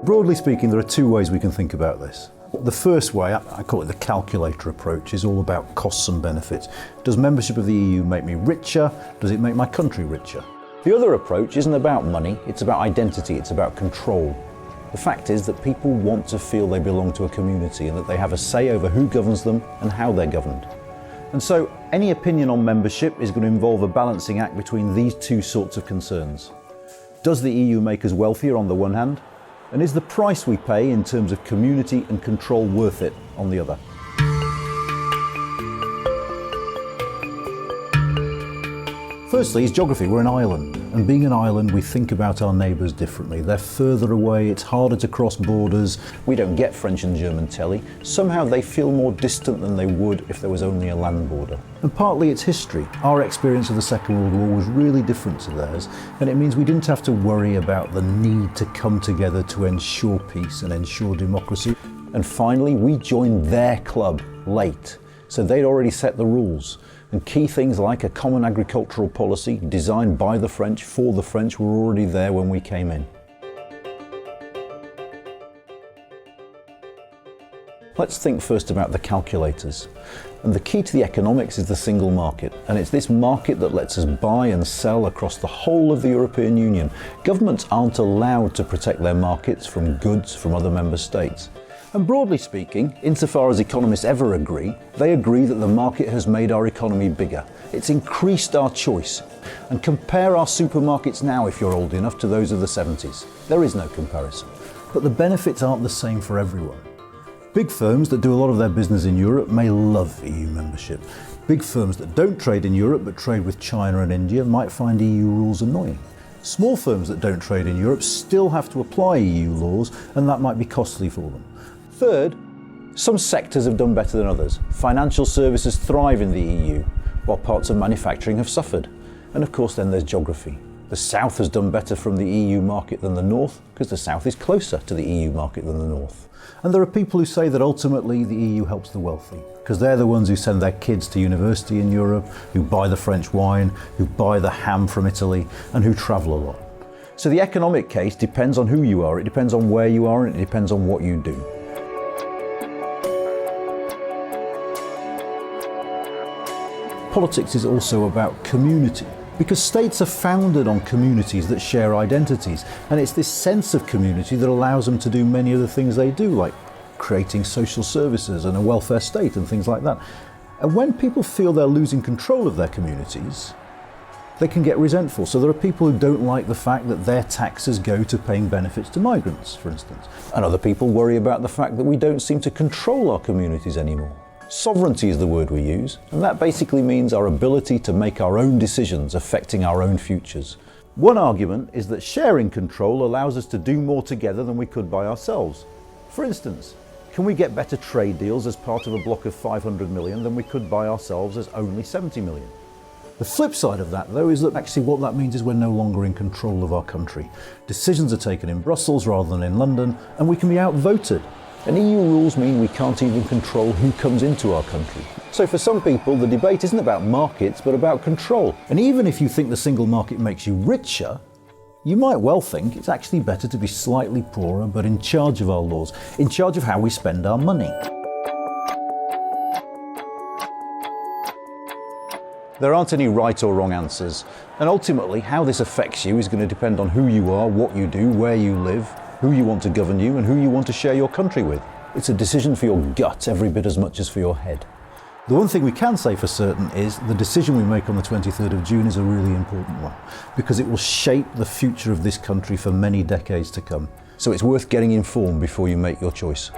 Broadly speaking, there are two ways we can think about this. The first way, I call it the calculator approach, is all about costs and benefits. Does membership of the EU make me richer? Does it make my country richer? The other approach isn't about money, it's about identity, it's about control. The fact is that people want to feel they belong to a community and that they have a say over who governs them and how they're governed. And so any opinion on membership is going to involve a balancing act between these two sorts of concerns. Does the EU make us wealthier on the one hand? And is the price we pay in terms of community and control worth it on the other? Firstly is geography. We're an island, and being an island we think about our neighbours differently. They're further away, it's harder to cross borders, we don't get French and German telly. Somehow they feel more distant than they would if there was only a land border. And partly it's history. Our experience of the Second World War was really different to theirs, and it means we didn't have to worry about the need to come together to ensure peace and ensure democracy. And finally, we joined their club late, so they'd already set the rules. And key things like a common agricultural policy designed by the French for the French were already there when we came in. Let's think first about the calculators. And the key to the economics is the single market. And it's this market that lets us buy and sell across the whole of the European Union. Governments aren't allowed to protect their markets from goods from other member states. And broadly speaking, insofar as economists ever agree, they agree that the market has made our economy bigger. It's increased our choice. And compare our supermarkets now, if you're old enough, to those of the 70s. There is no comparison. But the benefits aren't the same for everyone. Big firms that do a lot of their business in Europe may love EU membership. Big firms that don't trade in Europe but trade with China and India might find EU rules annoying. Small firms that don't trade in Europe still have to apply EU laws, and that might be costly for them. Third, some sectors have done better than others. Financial services thrive in the EU, while parts of manufacturing have suffered. And of course then there's geography. The South has done better from the EU market than the North, because the South is closer to the EU market than the North. And there are people who say that ultimately the EU helps the wealthy, because they're the ones who send their kids to university in Europe, who buy the French wine, who buy the ham from Italy, and who travel a lot. So the economic case depends on who you are, it depends on where you are, and it depends on what you do. Politics is also about community, because states are founded on communities that share identities, and it's this sense of community that allows them to do many of the things they do, like creating social services and a welfare state and things like that. And when people feel they're losing control of their communities, they can get resentful. So there are people who don't like the fact that their taxes go to paying benefits to migrants, for instance. And other people worry about the fact that we don't seem to control our communities anymore. Sovereignty is the word we use, and that basically means our ability to make our own decisions affecting our own futures. One argument is that sharing control allows us to do more together than we could by ourselves. For instance, can we get better trade deals as part of a bloc of 500 million than we could by ourselves as only 70 million? The flip side of that, though, is that actually what that means is we're no longer in control of our country. Decisions are taken in Brussels rather than in London, and we can be outvoted. And EU rules mean we can't even control who comes into our country. So for some people, the debate isn't about markets, but about control. And even if you think the single market makes you richer, you might well think it's actually better to be slightly poorer, but in charge of our laws, in charge of how we spend our money. There aren't any right or wrong answers. And ultimately, how this affects you is going to depend on who you are, what you do, where you live, who you want to govern you, and who you want to share your country with. It's a decision for your gut every bit as much as for your head. The one thing we can say for certain is the decision we make on the 23rd of June is a really important one, because it will shape the future of this country for many decades to come. So it's worth getting informed before you make your choice.